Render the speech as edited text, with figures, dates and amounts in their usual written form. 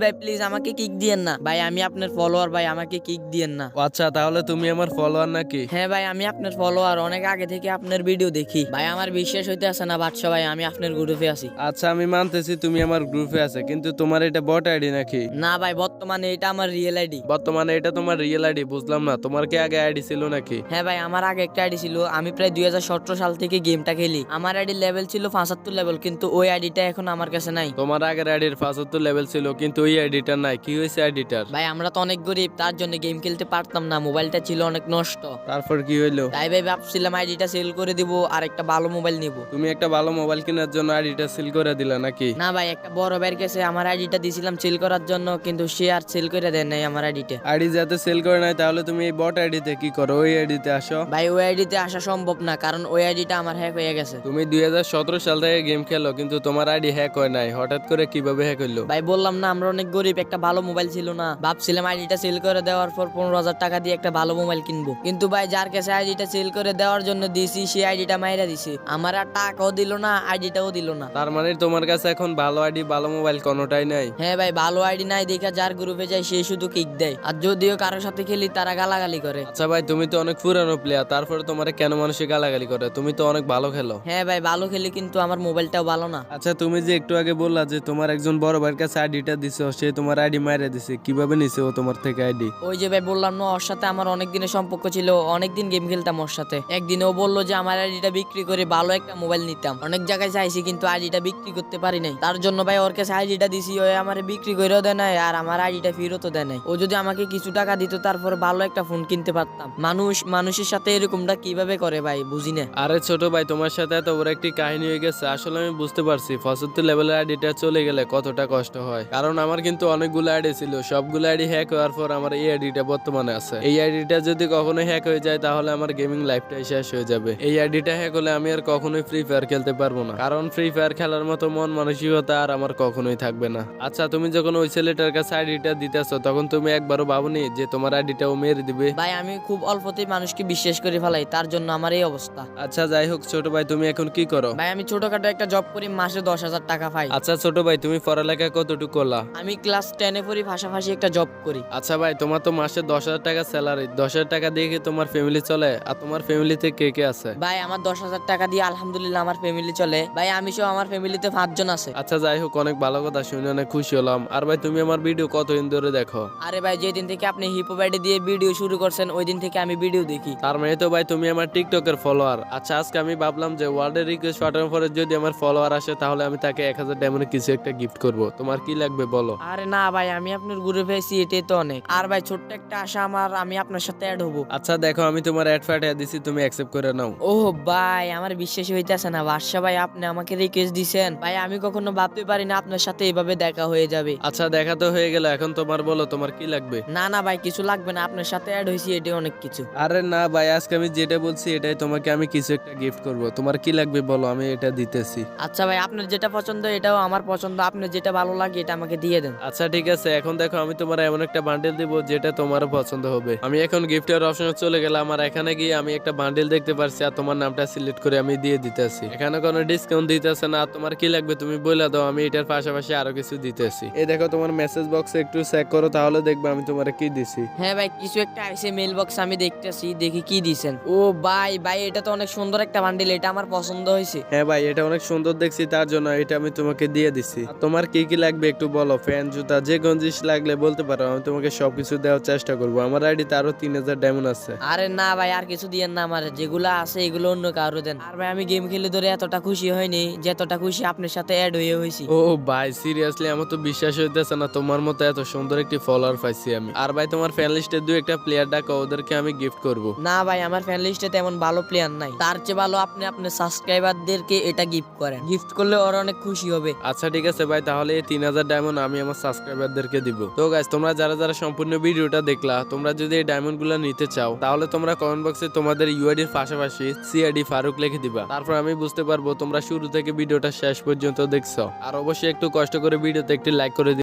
ভাই প্লিজ আমাকে কিক দিয়েন না ভাই, আমি আপনার ফলোয়ার ভাই, আমাকে কিক দিয়েন না। ও আচ্ছা, তাহলে তুমি আমার ফলোয়ার নাকি? হ্যাঁ ভাই, আমি আপনার ফলোয়ার, অনেক আগে থেকে আপনার ভিডিও দেখি ভাই। আমার বিশ্বাস হইতে আছে না বাদশা ভাই, আমি আপনার গ্রুপে আছি। আচ্ছা, আমি মানতেছি তুমি আমার গ্রুপে আছে, কিন্তু তোমার এটা বট আইডি নাকি? না ভাই, বর্তমানে এটা আমার রিয়েল আইডি। বর্তমানে এটা তোমার রিয়েল আইডি? বুঝলাম না, তোমার কি আগে আইডি ছিল নাকি? হ্যাঁ ভাই, আমার আগে একটা আইডি ছিল, আমি প্রায় 2017 সাল থেকে গেমটা খেলি। আমার আইডি লেভেল ছিল 75 লেভেল, কিন্তু ওই আইডিটা এখন আমার কাছে নাই। তোমার আগের আইডির 75 লেভেল ছিল, কিন্তু ওই আইডিটা নাই, কি হয়েছে আইডিটার? ভাই আমরা তো অনেক গরিব, তার জন্য গেম খেলতে পারতাম না, মোবাইলটা ছিল অনেক নষ্ট। তারপর কি হইলো? তাই ভাই ভাবছিলাম আইডিটা সেল করে দিব আর একটা ভালো মোবাইল নিব। তুমি একটা ভালো মোবাইল কেনার জন্য আইডিটা সিল করে দিলা নাকি? না ভাই, একটা বড় ভাইয়ের কাছে আমার আইডিটা দিছিলাম সেল করার জন্য, কিন্তু সে আর সেল করে দেয় নাই আমার আইডিটা। আইডি যাতে সেল করে নাই, তাহলে তুমি এই বট আইডিতে কি করো? ওই আইডিতে আসো। ভাই ওই আইডিতে আসা সম্ভব না, কারণ ওই আইডিটা আমার হ্যাক হয়ে গেছে। তুমি 2017 সাল থেকে গেম খেলো, কিন্তু তোমার আইডি হ্যাক হয় নাই, হঠাৎ করে কিভাবে হ্যাক হইলো? ভাই বললাম না আমরা অনেক গরিব, একটা ভালো মোবাইল ছিল না, ভাবছিলাম আইডিটা সেল করে দেওয়ার পর 15,000 টাকা দিয়ে একটা ভালো মোবাইল কিনবো। কিন্তু ভাই যার কাছে আইডিটা সেল করে দেওয়ার জন্য দিছি, সে আইডিটা মাইরা দিছে, আমার আর টাকাও দিল না, আইডিটাও দিল না। তার মানে তোমার কাছে এখন ভালো আইডি ভালো মোবাইল কোনোটাই নাই? হ্যাঁ ভাই, ভালো আইডি নাই দেখা যার গ্রুপে যায় সে শুধু কিক দেয়, আর যদিও কারোর সাথে খেলি তারা গালাগালি করে। আচ্ছা ভাই, তুমি তো অনেক পুরানো প্লেয়ার, তারপরে তোমার কেন মানুষে গালাগালি করে? তুমি তো অনেক ভালো খেলো। হ্যাঁ ভাই ভালো খেলি, কিন্তু আমার মোবাইলটাও ভালো না। আচ্ছা, তুমি যে একটু আগে বললা যে তোমার একজন বড় ভাইয়ের কাছে আইডিটা দিছো, সে তোমার আইডি মাইরে দিছে, কিভাবে নিছে ও তোমার থেকে আইডি? ওই যে ভাই বললাম না, ওর সাথে আমার অনেক দিনের সম্পর্ক ছিল, অনেকদিন গেম খেলতাম ওর সাথে। একদিন ও বললো যে আমার আইডিটা বিক্রি করে ভালো একটা মোবাইল নিতাম। অনেক জায়গায় চাইছি কিন্তু আইডিটা বিক্রি করতে পারি নাই, তার জন্য ভাই ওর কাছে আইডিটা দিছি, ও আমার বিক্রি করেও দেয় নাই আর আমার আইডিটা ফেরতও দেয় নাই। ও যদি আমাকে কিছু টাকা দিত তারপর ভালো একটা ফোন কিনতে পারতাম। মানুষের সাথে এরকমটা কিভাবে করে ভাই, বুঝি না। আরে ছোট ভাই, তোমার সাথে এত বড় একটি কাহিনী হয়ে গেছে, আসলে আমি বুঝতে পারছি 75 লেভেলের আইডিটা চলে গেলে কতটা কষ্ট হয়। কারণ আমার কিন্তু অনেকগুলো আইডি ছিল, সবগুলো আইডি হ্যাক হওয়ার পর আমার এই আইডিটা বর্তমানে আছে। এই আইডিটা যদি কখনো হ্যাক হয়ে যায়, তাহলে আমার গেমিং লাইফটাই শেষ হয়ে যাবে। এই আইডিটা হ্যাক হলে আমি আর কখনোই ফ্রি ফায়ার খেলতে পারবো না, কারণ ফ্রি ফায়ার খেলার মতো মন মানসিকতা আর আমার কখনোই থাকবে না। আচ্ছা, তুমি যখন ওই ছেলেটার কাছে আইডিটা দিতেছো, তখন তুমি একবারও ভাবনি যে তোমার আইডিটা ও মেরে দিবে? ভাই আমি খুব অল্পতেই মানুষকে বিশ্বাস করে ফেলাই, তার জন্য আমার এই অবস্থা। আচ্ছা যাই হোক ছোট ভাই, তুমি এখন কি করো? ভাই আমি ছোটখাটো একটা জব করি, মাসে 10,000 টাকা পাই। আচ্ছা ছোট ভাই, তুমি পড়ালেখা কতটুকু করলা? আমি ক্লাস 10-এ পড়ি, পাশাপাশি একটা জব করি। আচ্ছা ভাই, তোমার তো মাসে 10,000 টাকা স্যালারি, 10,000 টাকা দিয়ে কি তোমার ফ্যামিলি চলে? আর তোমার ফ্যামিলিতে কে কে আছে? ভাই আমার 10,000 টাকা দিয়ে আলহামদুলিল্লাহ আমার ফ্যামিলি চলে। ভাই আমি সহ আমার ফ্যামিলিতে 5 জন আছে। আচ্ছা যাই হোক, অনেক ভালো কথা শুনে অনেক খুশি হলাম। আর ভাই, তুমি আমার ভিডিও কতদিন ধরে দেখো? আরে ভাই যেদিন থেকে আপনি হিপো ব্যাডি দিয়ে ভিডিও শুরু করছেন, ওই দিন থেকে আমি ভিডিও দেখি। তার মানে তো ভাই তুমি আমার টিকটকের ফলোয়ার। আচ্ছা, আজকে আমি ভাবলাম যে ওয়ার্ল্ডের রিকোয়েস্ট পাঠানোর পরে যদি আমার ফলোয়ার আসে, তাহলে আমি তাকে 1000 ডায়মন্ডের কিছু একটা গিফট করব। তোমার কি লাগবে বলো? আরে না ভাই, আমি আপনার গ্রুপে আছি, এটাই তো অনেক। আর ভাই ছোট্ট একটা আশা আমার, আমি আপনার সাথে অ্যাড হবো। আচ্ছা দেখো, আমি তোমার অ্যাড পাঠিয়ে দিছি, তুমি অ্যাকসেপ্ট করে নাও। ও ভাই আমার বিশ্বাস হইতেছে না, বাদশা ভাই আপনি আমাকে রিকোয়েস্ট দিছেন। ভাই আমি কখনো ভাবতে পারি না আপনার সাথে এভাবে দেখা হয়ে যাবে। আচ্ছা, দেখা তো হয়ে গেল, এখন তোমার বলো তোমার কি লাগবে? না না ভাই, কিছু লাগবে না, আপনার সাথে অ্যাড হয়েছি, এটাই অনেক কিছু। আরে না ভাই, আজকে আমি যেটা বলছি এটাই তোমাকে আমি কিছু একটা গিফট করব। তোমার কি লাগবে বলো, আমি এটা দিতেছি। আচ্ছা ভাই, আপনার যেটা পছন্দ এটাও আমার পছন্দ, আপনার যেটা ভালো লাগে এটা আমাকে দিয়ে দেন। আচ্ছা ঠিক আছে, এখন দেখো আমি তোমার এমন একটা বান্ডেল দিব যেটা তোমারও পছন্দ হবে। আমি এখন গিফটের অপশনে চলে গেলাম, আর এখানে গিয়ে আমি একটা বান্ডেল দেখতে পারছি, আর তোমার নামটা সিলেক্ট করে আমি দিয়ে দিতেছি। এখানে কোনো ডিসকাউন্ট দিতেছে না। তোমার কি লাগবে তুমি বলে দাও, আমি এটার পাশাপাশি আরো কিছু দিতেছি। এই দেখো তোমার মেসেজ বক্সে একটু চেক করো, তাহলে দেখবে আমি তোমার কি দিছি। হ্যাঁ ভাই, কিছু একটা আইসে মেল বক্স, আমি দেখতেছি, দেখি কি দিছেন। ও ভাই ভাই এটা তো অনেক সুন্দর একটা বান্ডেল, এটা আমার পছন্দ হয়েছে। হ্যাঁ ভাই, এটা অনেক সুন্দর দেখছি, তার জন্য এটা আমি তোমাকে দিয়ে দিছি। আর তোমার কি কি লাগবে একটু বলো, ফ্যান জুতা যে কোন জিনিস লাগলে বলতে পারো, আমি তোমাকে সবকিছু দেওয়ার চেষ্টা করবো। আমার আইডিতে আরো 3000 ডায়মন্ড আছে। আরে না ভাই, আর কিছু দিয়েন না, আমার যেগুলো আছে এগুলো অন্য কারো দেন। আর ভাই আমি গেম খেলে ধরে এতটা খুশি হয়নি যতটা খুশি আপনার সাথে অ্যাড হয়ে হয়েছি। ও ভাই সিরিয়াসলি, আমার তো বিশ্বাস হইতেছে না তোমার মতো এত সুন্দর একটি ফলোয়ার পাইছি আমি। আর ভাই তোমার ফ্যান লিস্টে দুই একটা প্লেয়ার ডাকো, ওদেরকে আমি গিফট করব। না ভাই, আমার ফ্যান লিস্টে তেমন ভালো প্লেয়ার নাই, তার চেয়ে ভালো আপনি আপনার সাবস্ক্রাইবারদেরকে এটা গিফট করেন, গিফট করলে ওরা অনেক খুশি হবে। আচ্ছা ঠিক আছে ভাই, তাহলে এই 3000 ডায়মন্ড আমি আমার সাবস্ক্রাইবারদেরকে দিব। তো গাইস, তোমরা যারা যারা সম্পূর্ণ ভিডিওটা দেখলা, তোমরা যদি এই ডায়মন্ড গুলো নিতে চাও, তাহলে তোমরা কমেন্ট বক্সে তোমাদের ইউআইডির পাশাপাশি সিআইডি ফারুক লিখে দিবা। তারপর আমি বুঝতে পারবো তোমরা শুরু থেকে ভিডিওটা শেষ পর্যন্ত দেখছো। আর অবশ্যই একটু কষ্ট করে ভিডিওতে একটি লাইক করে দিবা।